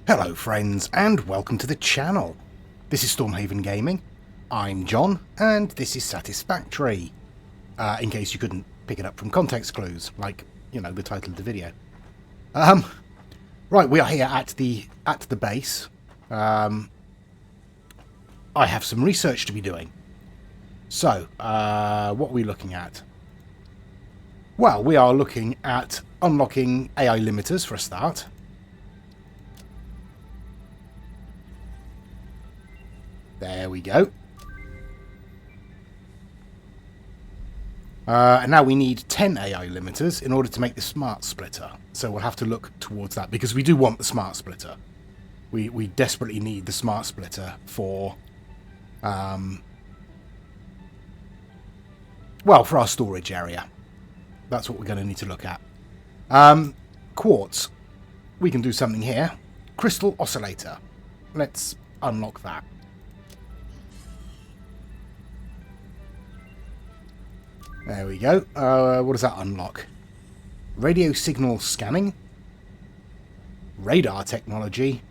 Hello friends and welcome to the channel. This is Stormhaven Gaming, I'm John and this is Satisfactory, in case you couldn't pick it up from context clues, like, you know, the title of the video. Right, we are here at the base. I have some research to be doing. So, what are we looking at? Well, we are looking at unlocking AI limiters for a start. There we go. And now we need 10 AI limiters in order to make the smart splitter. So we'll have to look towards that because we do want the smart splitter. We desperately need the smart splitter for, well, for our storage area. That's what we're going to need to look at. Quartz. We can do something here. Crystal oscillator. Let's unlock that. There we go. What does that unlock? Radio signal scanning, radar technology,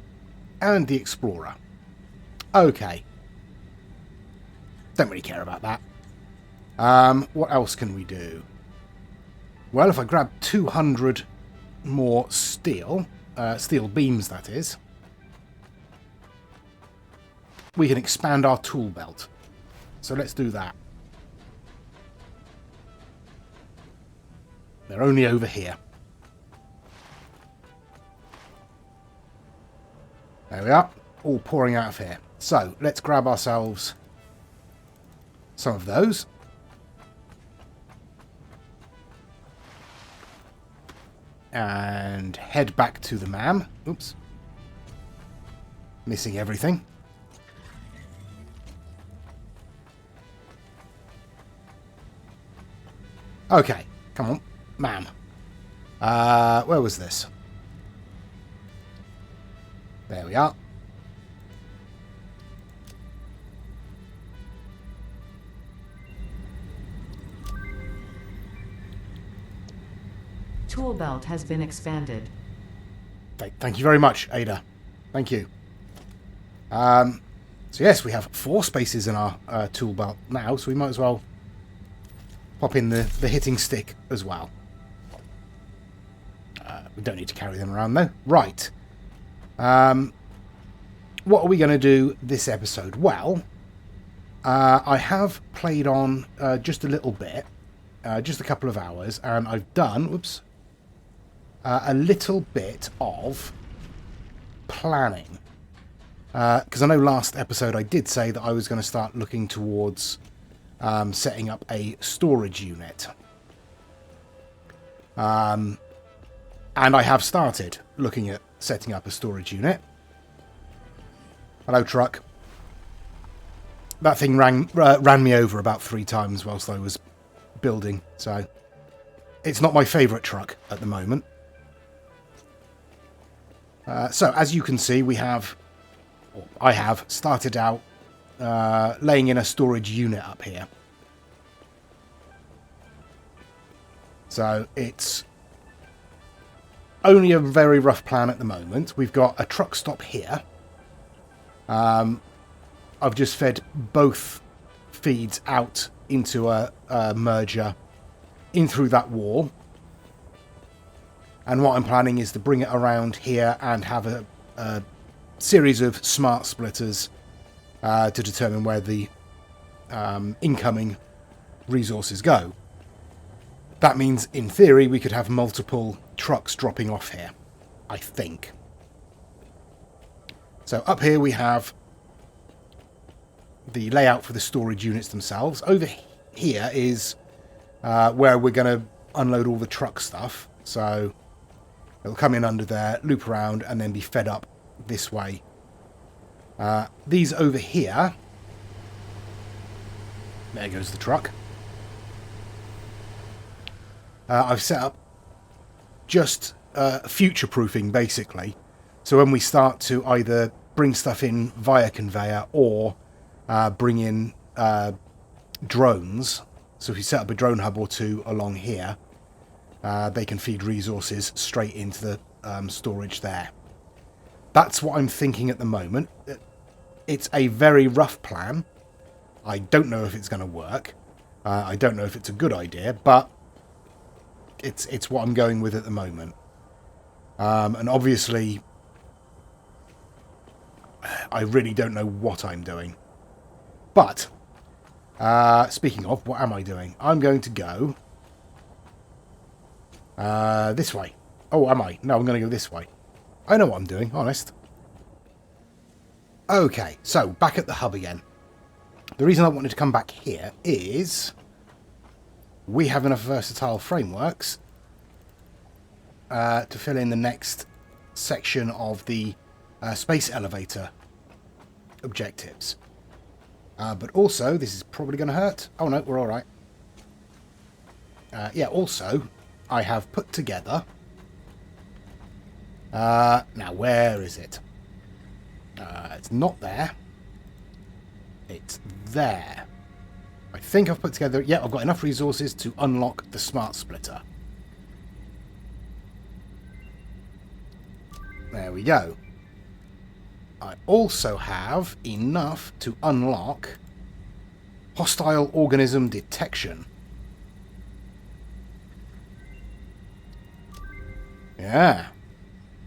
and the Explorer. Okay. Don't really care about that. What else can we do? Well, if I grab 200 more steel beams, that is, we can expand our tool belt. So let's do that. They're only over here. There we are. All pouring out of here. So, let's grab ourselves some of those. And head back to the MAM. Oops. Missing everything. Okay, come on. MAM. Where was this? There we are. Tool belt has been expanded. Thank you very much, Ada. Thank you. So yes, we have 4 spaces in our tool belt now, so we might as well pop in the hitting stick as well. We don't need to carry them around though. Right. What are we going to do this episode? Well, I have played on just a little bit, just a couple of hours, and I've done, a little bit of planning. Because I know last episode I did say that I was going to start looking towards setting up a storage unit. And I have started looking at setting up a storage unit. Hello, truck. That thing ran me over about 3 times whilst I was building, so it's not my favourite truck at the moment. So, as you can see, I have started out laying in a storage unit up here. So, it's only a very rough plan at the moment. We've got a truck stop here. I've just fed both feeds out into a merger in through that wall. And what I'm planning is to bring it around here and have a series of smart splitters to determine where the incoming resources go. That means, in theory, we could have multiple trucks dropping off here, I think. So up here we have the layout for the storage units themselves. Over here is where we're going to unload all the truck stuff. So it'll come in under there, loop around, and then be fed up this way. These over here, there goes the truck. I've set up just future-proofing, basically. So when we start to either bring stuff in via conveyor or bring in drones, so if we set up a drone hub or 2 along here, they can feed resources straight into the storage there. That's what I'm thinking at the moment. It's a very rough plan. I don't know if it's going to work. I don't know if it's a good idea, but it's what I'm going with at the moment. And obviously, I really don't know what I'm doing. But, speaking of, what am I doing? I'm going to go this way. Oh, am I? No, I'm going to go this way. I know what I'm doing, honest. Okay, so back at the hub again. The reason I wanted to come back here is we have enough versatile frameworks to fill in the next section of the space elevator objectives. But also, this is probably going to hurt. Oh no, we're all right. Yeah, also, I have put together... now, where is it? It's not there. It's there. I think I've put together... Yeah, I've got enough resources to unlock the smart splitter. There we go. I also have enough to unlock hostile organism detection. Yeah.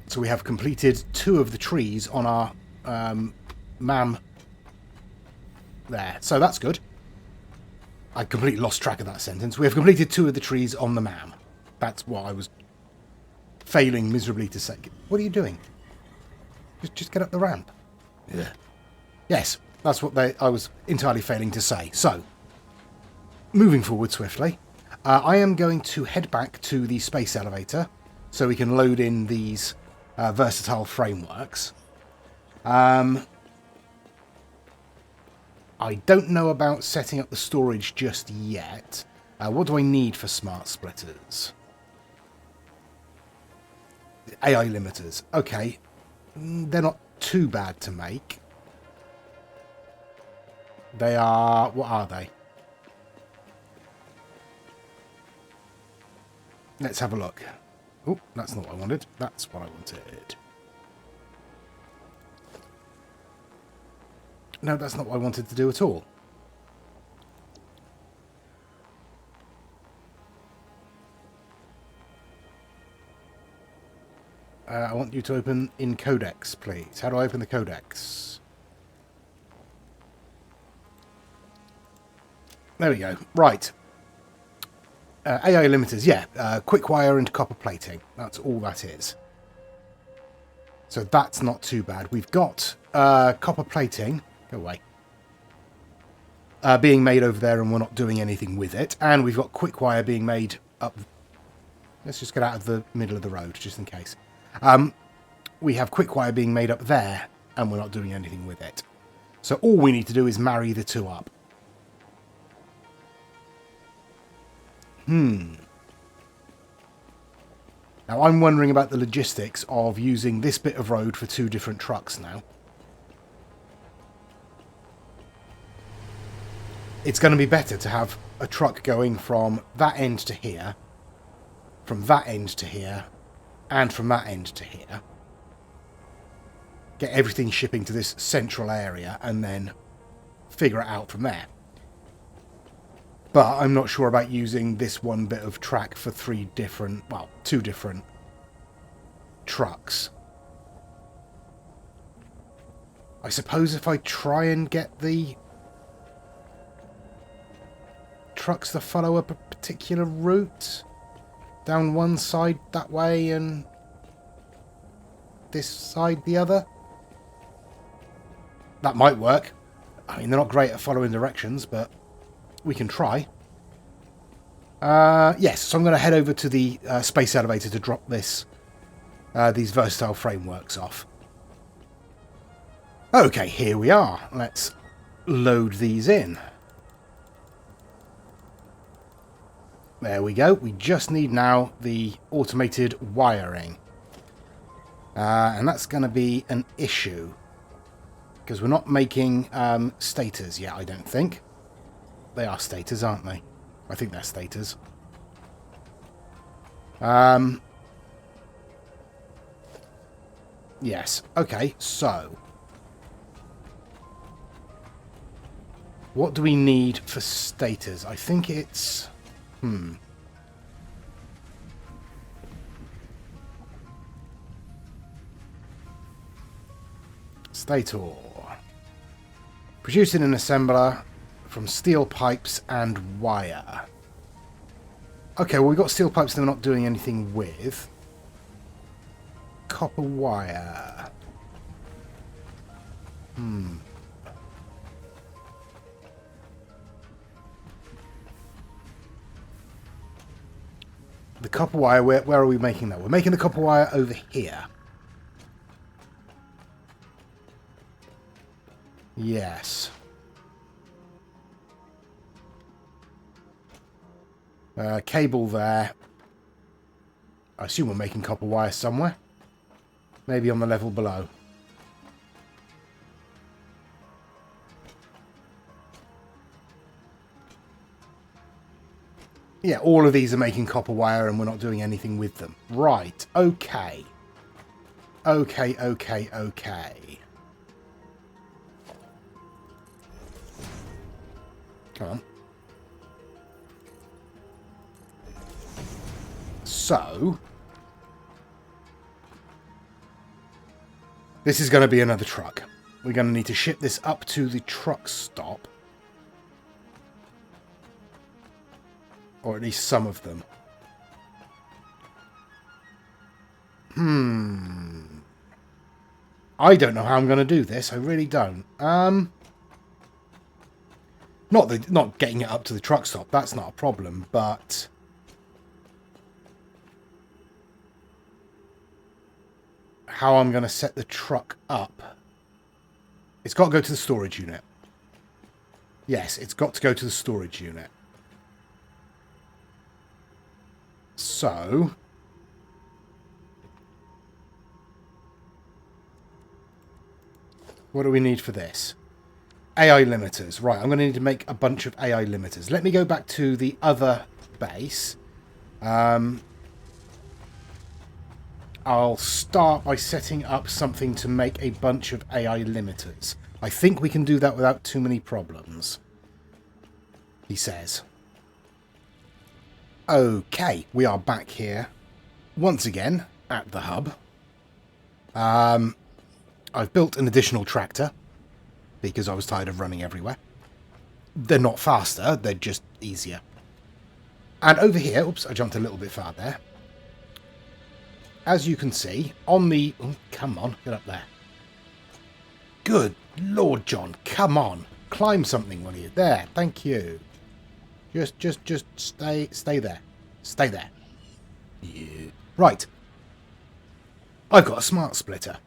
So we have completed 2 of the trees on our MAM there. So that's good. I completely lost track of that sentence. We have completed 2 of the trees on the MAM. That's what I was failing miserably to say. What are you doing? Just get up the ramp. Yeah. Yes, that's what I was entirely failing to say. So, moving forward swiftly, I am going to head back to the space elevator so we can load in these versatile frameworks. I don't know about setting up the storage just yet. What do I need for smart splitters? AI limiters. Okay. They're not too bad to make. They are... What are they? Let's have a look. Oh, that's not what I wanted. That's what I wanted. No, that's not what I wanted to do at all. I want you to open in Codex, please. How do I open the Codex? There we go. Right. AI limiters, yeah. Quick wire and copper plating. That's all that is. So that's not too bad. We've got copper plating. Go away. Being made over there, and we're not doing anything with it. And we've got quick wire being made up. Let's just get out of the middle of the road, just in case. We have quick wire being made up there, and we're not doing anything with it. So all we need to do is marry the 2 up. Now I'm wondering about the logistics of using this bit of road for 2 different trucks now. It's going to be better to have a truck going from that end to here, from that end to here, and from that end to here. Get everything shipping to this central area and then figure it out from there. But I'm not sure about using this one bit of track for 2 different trucks. I suppose if I try and get the trucks to follow up a particular route, down one side that way and this side the other, that might work. I mean, they're not great at following directions, but we can try. Yes, so I'm going to head over to the space elevator to drop these versatile frameworks off. Okay, here we are. Let's load these in. There we go. We just need now the automated wiring. And that's going to be an issue, because we're not making stators yet, I don't think. They are stators, aren't they? I think they're stators. Yes. Okay, so what do we need for stators? I think it's... Stator. Producing an assembler from steel pipes and wire. Okay, well, we've got steel pipes that we're not doing anything with. Copper wire. The copper wire, where are we making that? We're making the copper wire over here. Yes. Cable there. I assume we're making copper wire somewhere. Maybe on the level below. Yeah, all of these are making copper wire and we're not doing anything with them. Right, okay. Okay. Come on. So, this is going to be another truck. We're going to need to ship this up to the truck stop. Or at least some of them. I don't know how I'm going to do this. I really don't. Not getting it up to the truck stop. That's not a problem. But how I'm going to set the truck up. It's got to go to the storage unit. Yes, it's got to go to the storage unit. So, what do we need for this? AI limiters. Right, I'm going to need to make a bunch of AI limiters. Let me go back to the other base. I'll start by setting up something to make a bunch of AI limiters. I think we can do that without too many problems, he says. Okay, we are back here once again at the hub. I've built an additional tractor because I was tired of running everywhere. They're not faster, they're just easier. And over here, oops, I jumped a little bit far there. As you can see, on the... Oh, come on, get up there. Good Lord, John, come on. Climb something, will you? There, thank you. Just stay there. Stay there. Yeah. Right. I've got a smart splitter.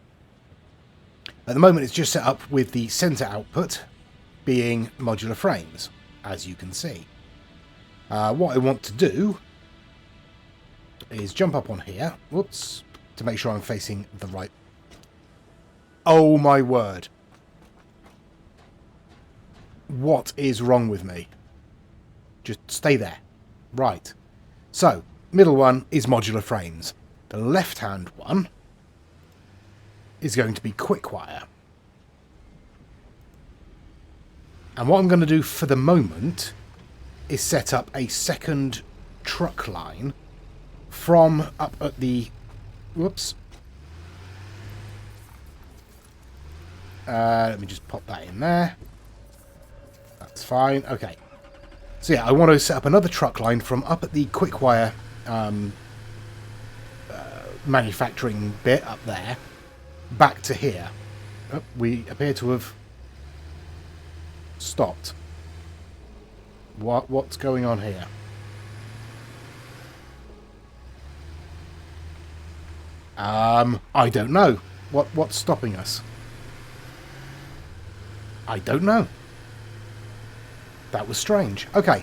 At the moment, it's just set up with the center output being modular frames, as you can see. What I want to do is jump up on here. Whoops. To make sure I'm facing the right... Oh, my word. What is wrong with me? Just stay there. Right. So, middle one is modular frames. The left-hand one is going to be quick wire. And what I'm going to do for the moment is set up a second truck line from up at the... Whoops. Let me just pop that in there. That's fine. Okay. So yeah, I want to set up another truck line from up at the quick wire manufacturing bit up there, back to here. Oh, we appear to have stopped. What's going on here? I don't know. What's stopping us? I don't know. That was strange. Okay.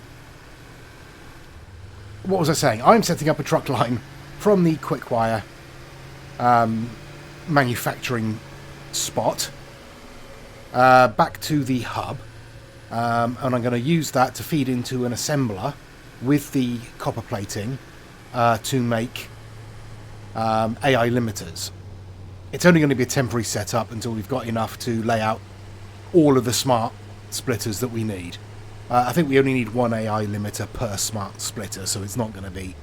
What was I saying? I'm setting up a truck line from the quick wire manufacturing spot back to the hub. And I'm going to use that to feed into an assembler with the copper plating to make AI limiters. it's only going to be a temporary setup until we've got enough to lay out all of the smart splitters that we need. I think we only need one AI limiter per smart splitter, so it's not going to be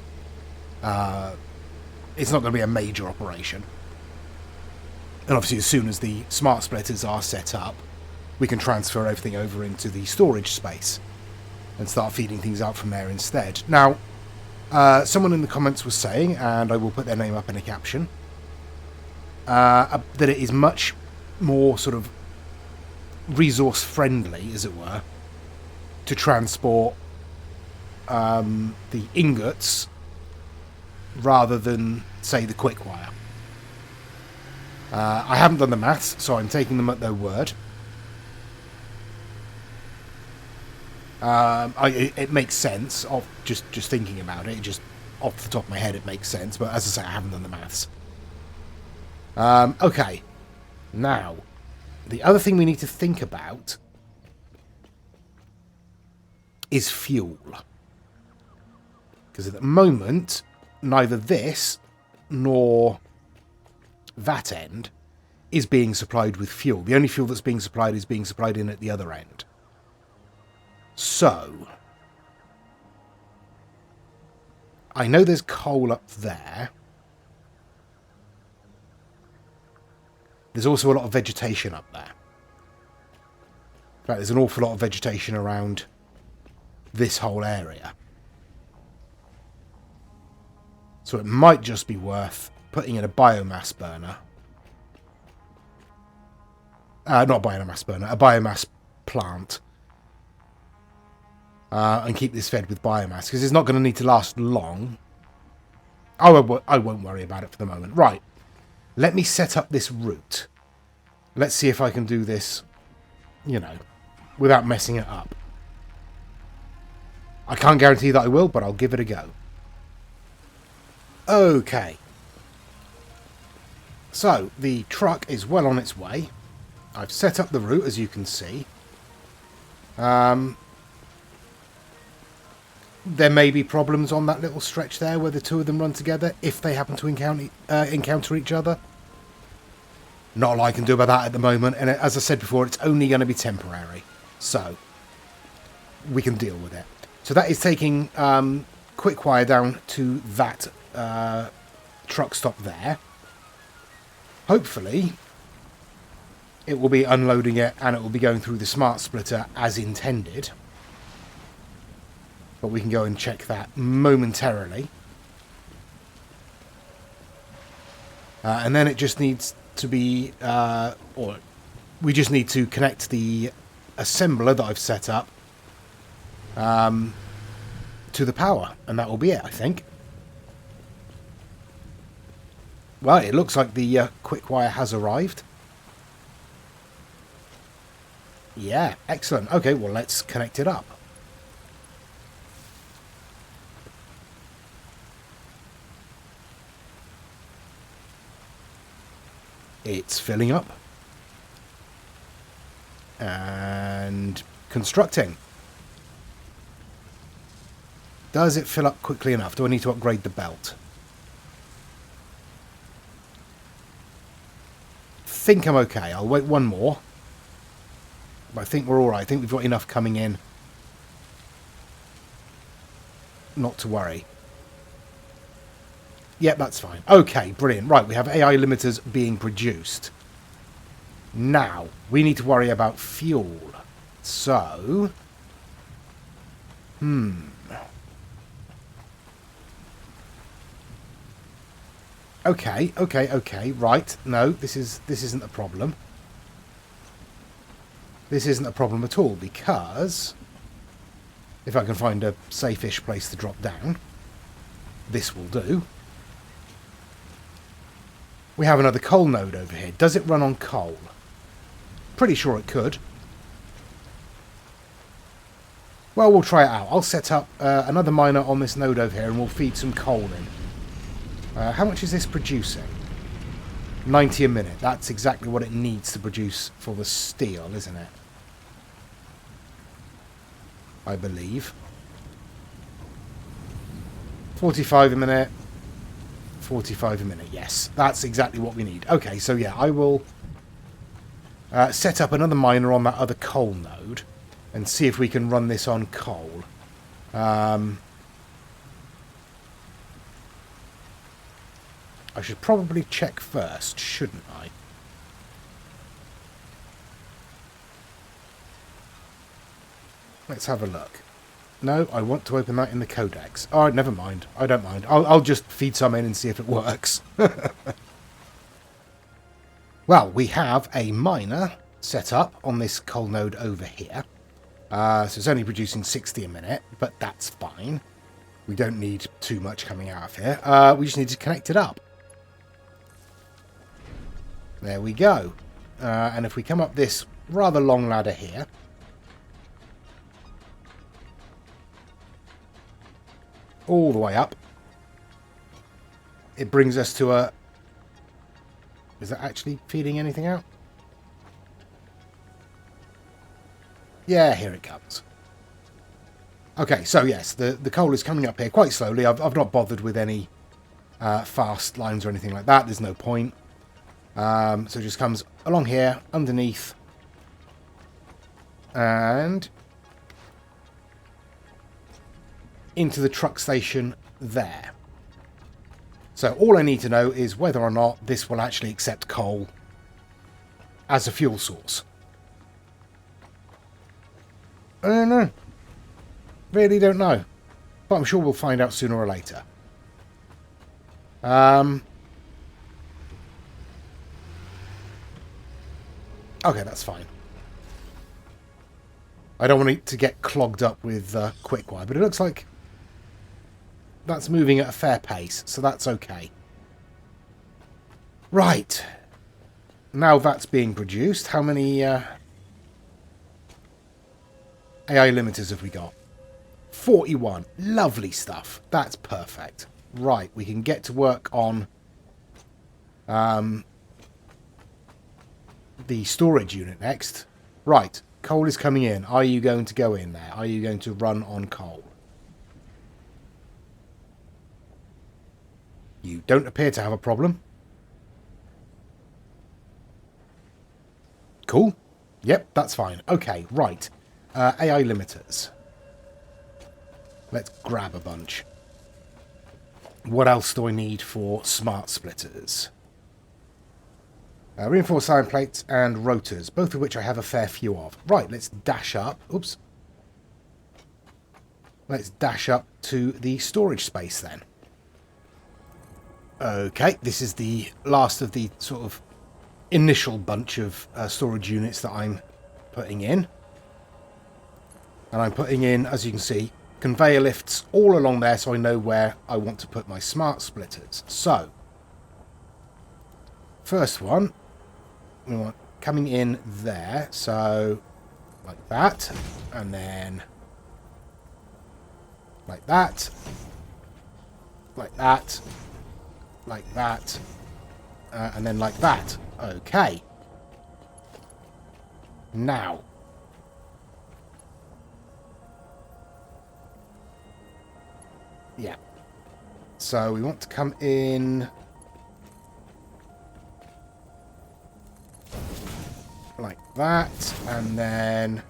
a major operation. And obviously, as soon as the smart splitters are set up, we can transfer everything over into the storage space and start feeding things out from there instead. Now, someone in the comments was saying, and I will put their name up in a caption, that it is much more sort of resource friendly, as it were, to transport the ingots rather than, say, the quick wire. I haven't done the maths, so I'm taking them at their word. It makes sense of just thinking about it. Just off the top of my head, it makes sense. But as I say, I haven't done the maths. Okay. Now, the other thing we need to think about is fuel. Because at the moment, neither this nor that end is being supplied with fuel. The only fuel that's being supplied is being supplied in at the other end. So, I know there's coal up there. There's also a lot of vegetation up there. In fact, there's an awful lot of vegetation around this whole area. So it might just be worth putting in a biomass burner. Not a biomass burner, a biomass plant. And keep this fed with biomass, because it's not going to need to last long. I won't worry about it for the moment. Right. Let me set up this route. Let's see if I can do this, without messing it up. I can't guarantee that I will, but I'll give it a go. Okay. So, the truck is well on its way. I've set up the route, as you can see. There may be problems on that little stretch there where the two of them run together, if they happen to encounter each other. Not a lot I can do about that at the moment, and as I said before, it's only going to be temporary. So, we can deal with it. So that is taking quick wire down to that truck stop there. Hopefully, it will be unloading it and it will be going through the smart splitter as intended. But we can go and check that momentarily. And then it just needs to be, or we just need to connect the assembler that I've set up to the power, and that will be it, I think. Well, it looks like the quick wire has arrived. Yeah, excellent. Okay, well, let's connect it up. It's filling up. And constructing. Does it fill up quickly enough? Do I need to upgrade the belt? I think I'm okay. I'll wait one more. But I think we're alright. I think we've got enough coming in. Not to worry. Yep, that's fine. Okay, brilliant. Right, we have AI limiters being produced. Now, we need to worry about fuel. So... Okay. Right. No, this isn't a problem. This isn't a problem at all, because if I can find a safe-ish place to drop down, this will do. We have another coal node over here. Does it run on coal? Pretty sure it could. Well, we'll try it out. I'll set up another miner on this node over here and we'll feed some coal in. How much is this producing? 90 a minute. That's exactly what it needs to produce for the steel, isn't it? I believe. 45 a minute. 45 a minute, yes. That's exactly what we need. Okay, so yeah, I will set up another miner on that other coal node and see if we can run this on coal. I should probably check first, shouldn't I? Let's have a look. No, I want to open that in the codex. Oh, never mind. I don't mind. I'll just feed some in and see if it works. Well, we have a miner set up on this coal node over here. So it's only producing 60 a minute, but that's fine. We don't need too much coming out of here. We just need to connect it up. There we go. And if we come up this rather long ladder here, all the way up, it brings us to a... Is that actually feeding anything out? Yeah, here it comes. Okay, so yes, the coal is coming up here quite slowly. I've not bothered with any fast lines or anything like that. There's no point. So it just comes along here, underneath, and into the truck station there. So all I need to know is whether or not this will actually accept coal as a fuel source. I don't know. Really don't know. But I'm sure we'll find out sooner or later. Okay, that's fine. I don't want it to get clogged up with quick wire, but it looks like that's moving at a fair pace, so that's okay. Right. Now that's being produced, how many AI limiters have we got? 41. Lovely stuff. That's perfect. Right, we can get to work on the storage unit next. Right, coal is coming in. Are you going to go in there? Are you going to run on coal? You don't appear to have a problem. Cool. Yep, that's fine. Okay, right. AI limiters. Let's grab a bunch. What else do I need for smart splitters? Reinforced iron plates and rotors, both of which I have a fair few of. Right, let's dash up. Oops. Let's dash up to the storage space then. Okay, this is the last of the sort of initial bunch of storage units that I'm putting in. And I'm putting in, as you can see, conveyor lifts all along there so I know where I want to put my smart splitters. So, first one, we want coming in there, so like that, and then like that, like that, like that, and then like that. Okay. Now, yeah. So we want to come in like that, and then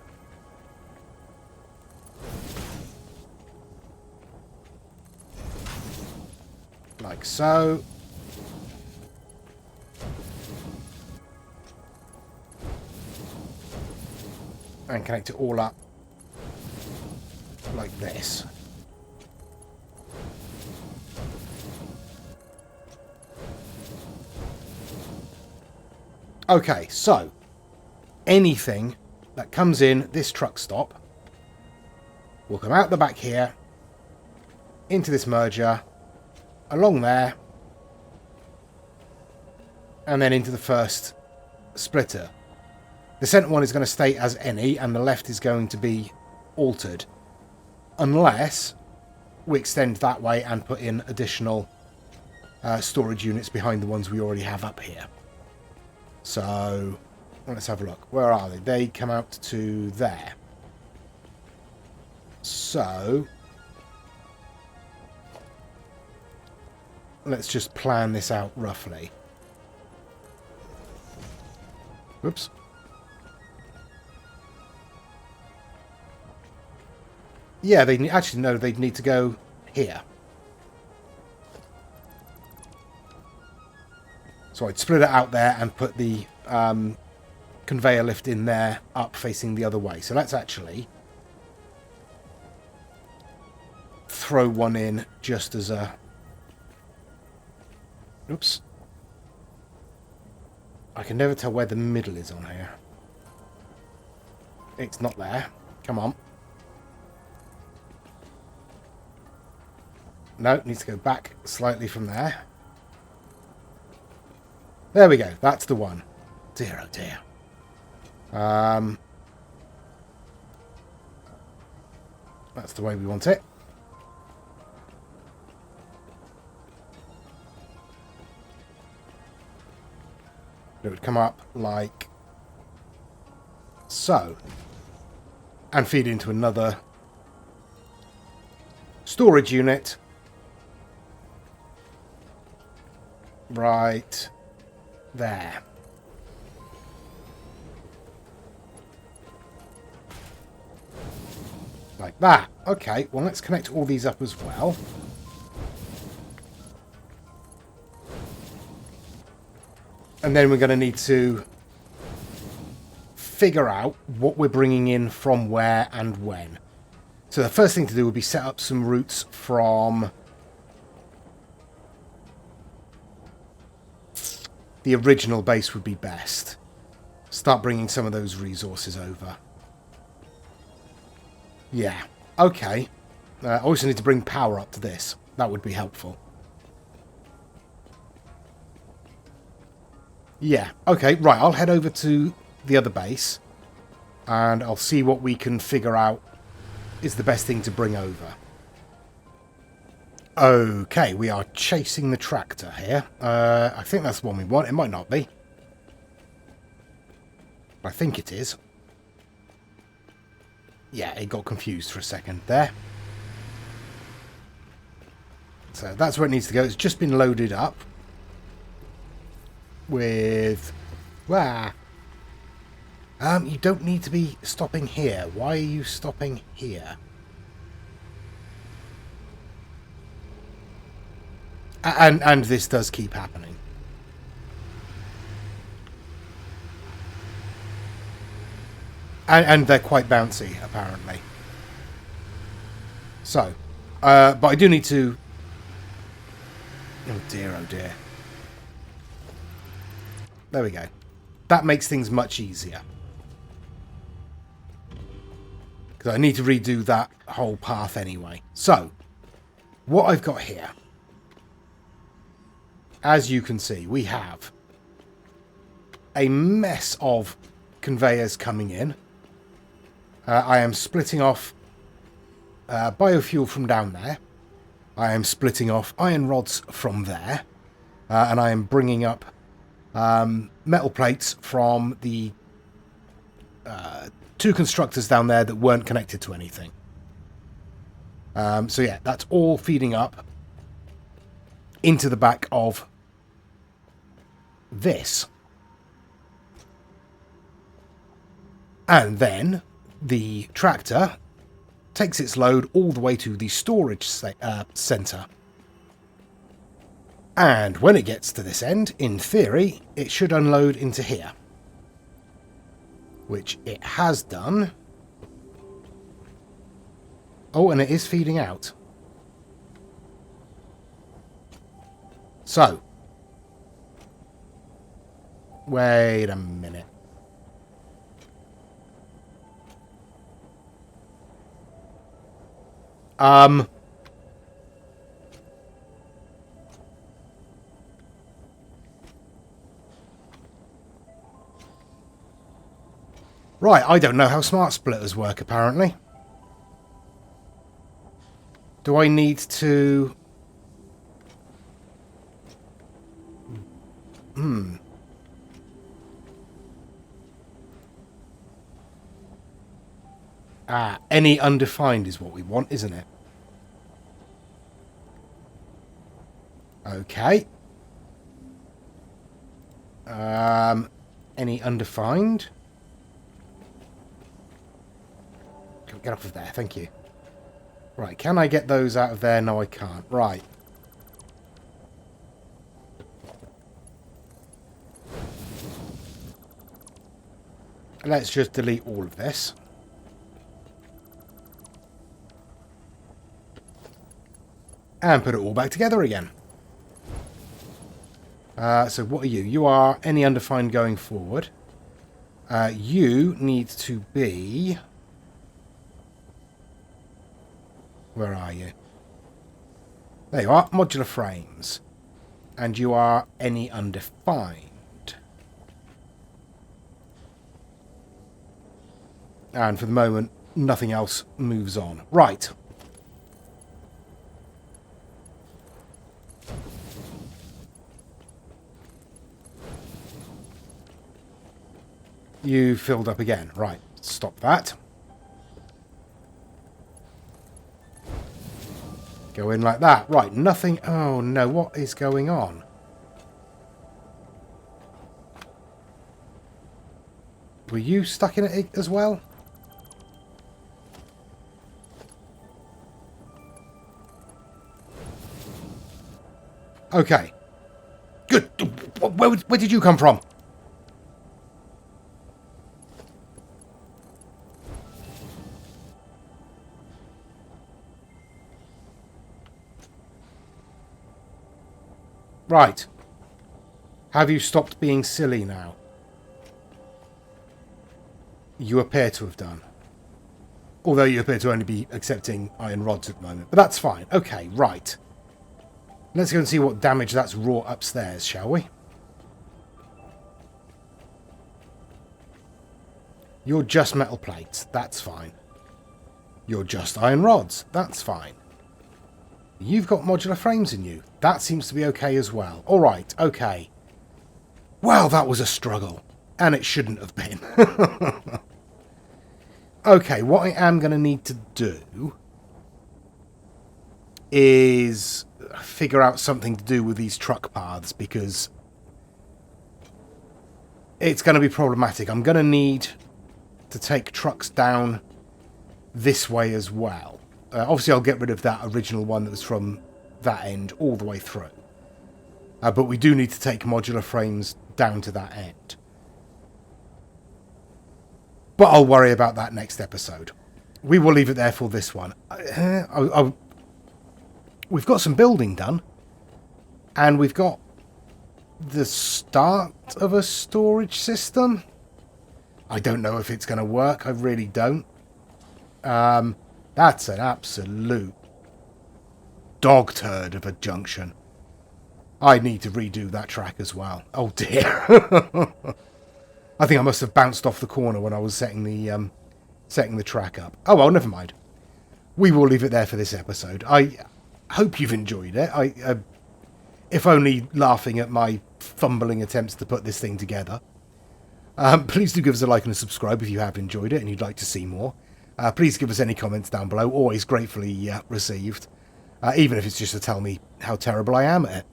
like so. And connect it all up like this. Okay, so anything that comes in this truck stop will come out the back here, into this merger, along there, and then into the first splitter. The centre one is going to stay as any, and the left is going to be altered. Unless we extend that way and put in additional storage units behind the ones we already have up here. So, let's have a look. Where are they? They come out to there. So, let's just plan this out roughly. Whoops. Yeah, they actually no, they'd need to go here. So I'd split it out there and put the conveyor lift in there, up facing the other way. So let's actually throw one in just as a... Oops. I can never tell where the middle is on here. It's not there. Come on. No, it needs to go back slightly from there. There we go. That's the one. Dear, oh dear. That's the way we want it. It would come up like so. And feed into another storage unit. Right there. Like that. Okay, well, let's connect all these up as well. And then we're going to need to figure out what we're bringing in from where and when. So the first thing to do would be set up some routes from the original base would be best. Start bringing some of those resources over. Yeah, okay. I also need to bring power up to this. That would be helpful. Yeah, okay, right. I'll head over to the other base and I'll see what we can figure out is the best thing to bring over. Okay, we are chasing the tractor here. I think that's the one we want. It might not be. I think it is. Yeah, it got confused for a second there. So that's where it needs to go. It's just been loaded up with... You don't need to be stopping here. Why are you stopping here? And this does keep happening. And they're quite bouncy, apparently. So, but I do need to... Oh dear, oh dear. There we go. That makes things much easier. Because I need to redo that whole path anyway. So, what I've got here... As you can see, we have a mess of conveyors coming in. I am splitting off biofuel from down there. I am splitting off iron rods from there. And I am bringing up metal plates from the two constructors down there that weren't connected to anything. So yeah, that's all feeding up into the back of this. And then the tractor takes its load all the way to the storage center. And when it gets to this end, in theory, it should unload into here. Which it has done. Oh, and it is feeding out. So. Wait a minute. Right, I don't know how smart splitters work, apparently. Do I need to... any undefined is what we want, isn't it? Okay. Any undefined? Get off of there, thank you. Right, can I get those out of there? No, I can't. Right. Let's just delete all of this. And put it all back together again. So what are you? You are any undefined going forward. You need to be... Where are you? There you are, modular frames. And you are any undefined. And for the moment, nothing else moves on. Right. You filled up again. Right, stop that. Go in like that. Right, nothing... Oh, no, what is going on? Were you stuck in it as well? Okay. Good. Where did you come from? Right. Have you stopped being silly now? You appear to have done. Although you appear to only be accepting iron rods at the moment. But that's fine. Okay, right. Let's go and see what damage that's wrought upstairs, shall we? You're just metal plates. That's fine. You're just iron rods. That's fine. You've got modular frames in you. That seems to be okay as well. All right, okay. Well, that was a struggle. And it shouldn't have been. Okay, what I am going to need to do is figure out something to do with these truck paths, because it's going to be problematic. I'm going to need to take trucks down this way as well. Obviously, I'll get rid of that original one that was from that end all the way through. But we do need to take modular frames down to that end. But I'll worry about that next episode. We will leave it there for this one. We've got some building done. And we've got the start of a storage system. I don't know if it's going to work. I really don't. That's an absolute dog turd of a junction. I need to redo that track as well. Oh dear. I think I must have bounced off the corner when I was setting the track up. Oh well, never mind. We will leave it there for this episode. I hope you've enjoyed it. If only laughing at my fumbling attempts to put this thing together. Please do give us a like and a subscribe if you have enjoyed it and you'd like to see more. Please give us any comments down below. Always gratefully received. Even if it's just to tell me how terrible I am at it.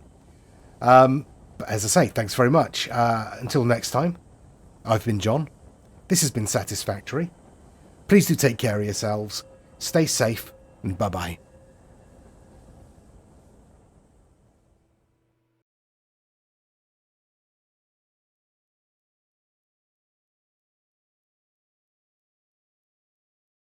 But as I say, thanks very much. Until next time, I've been John. This has been Satisfactory. Please do take care of yourselves. Stay safe, and bye-bye.